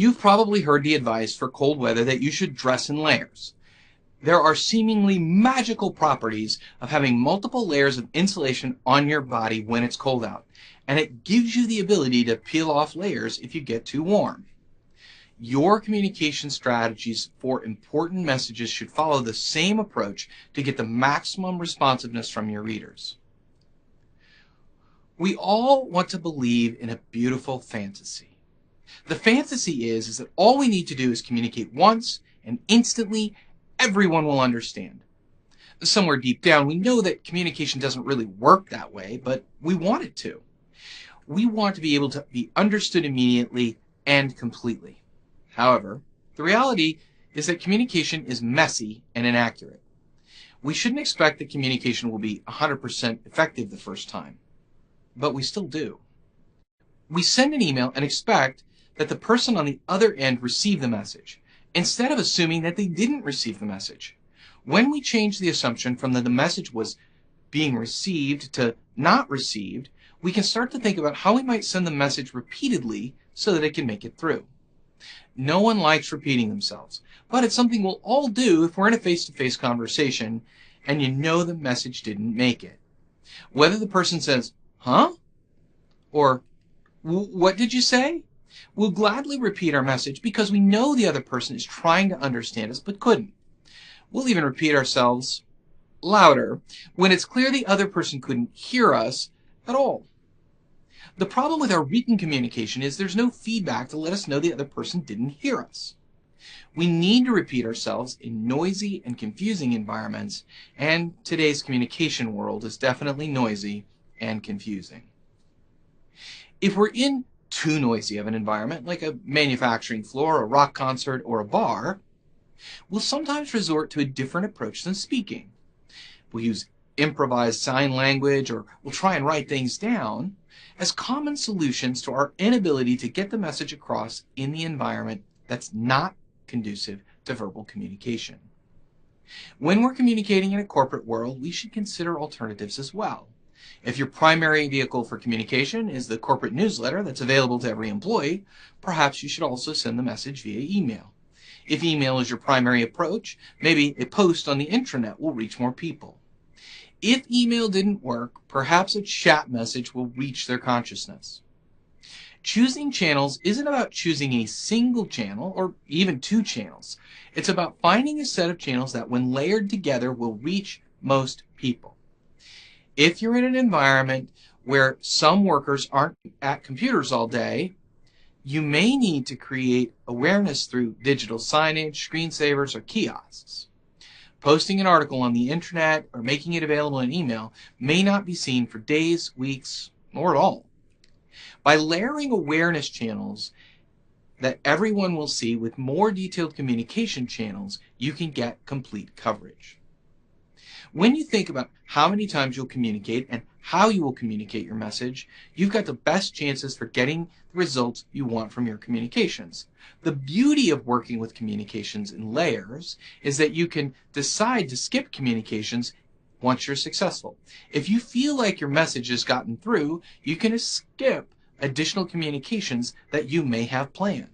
You've probably heard the advice for cold weather that you should dress in layers. There are seemingly magical properties of having multiple layers of insulation on your body when it's cold out, and it gives you the ability to peel off layers if you get too warm. Your communication strategies for important messages should follow the same approach to get the maximum responsiveness from your readers. We all want to believe in a beautiful fantasy. The fantasy is that all we need to do is communicate once, and instantly everyone will understand. Somewhere deep down, we know that communication doesn't really work that way, but we want it to. We want to be able to be understood immediately and completely. However, the reality is that communication is messy and inaccurate. We shouldn't expect that communication will be 100% effective the first time, but we still do. We send an email and expect that the person on the other end received the message, instead of assuming that they didn't receive the message. When we change the assumption from that the message was being received to not received, we can start to think about how we might send the message repeatedly so that it can make it through. No one likes repeating themselves, but it's something we'll all do if we're in a face-to-face conversation and you know the message didn't make it. Whether the person says, "Huh?" or "What did you say?" we'll gladly repeat our message because we know the other person is trying to understand us but couldn't. We'll even repeat ourselves louder when it's clear the other person couldn't hear us at all. The problem with our written communication is there's no feedback to let us know the other person didn't hear us. We need to repeat ourselves in noisy and confusing environments, and today's communication world is definitely noisy and confusing. If we're in too noisy of an environment, like a manufacturing floor, a rock concert, or a bar, we'll sometimes resort to a different approach than speaking. We'll use improvised sign language, or we'll try and write things down as common solutions to our inability to get the message across in the environment that's not conducive to verbal communication. When we're communicating in a corporate world, we should consider alternatives as well. If your primary vehicle for communication is the corporate newsletter that's available to every employee, perhaps you should also send the message via email. If email is your primary approach, maybe a post on the intranet will reach more people. If email didn't work, perhaps a chat message will reach their consciousness. Choosing channels isn't about choosing a single channel or even two channels. It's about finding a set of channels that, when layered together, will reach most people. If you're in an environment where some workers aren't at computers all day, you may need to create awareness through digital signage, screensavers, or kiosks. Posting an article on the internet or making it available in email may not be seen for days, weeks, or at all. By layering awareness channels that everyone will see with more detailed communication channels, you can get complete coverage. When you think about how many times you'll communicate and how you will communicate your message, you've got the best chances for getting the results you want from your communications. The beauty of working with communications in layers is that you can decide to skip communications once you're successful. If you feel like your message has gotten through, you can skip additional communications that you may have planned.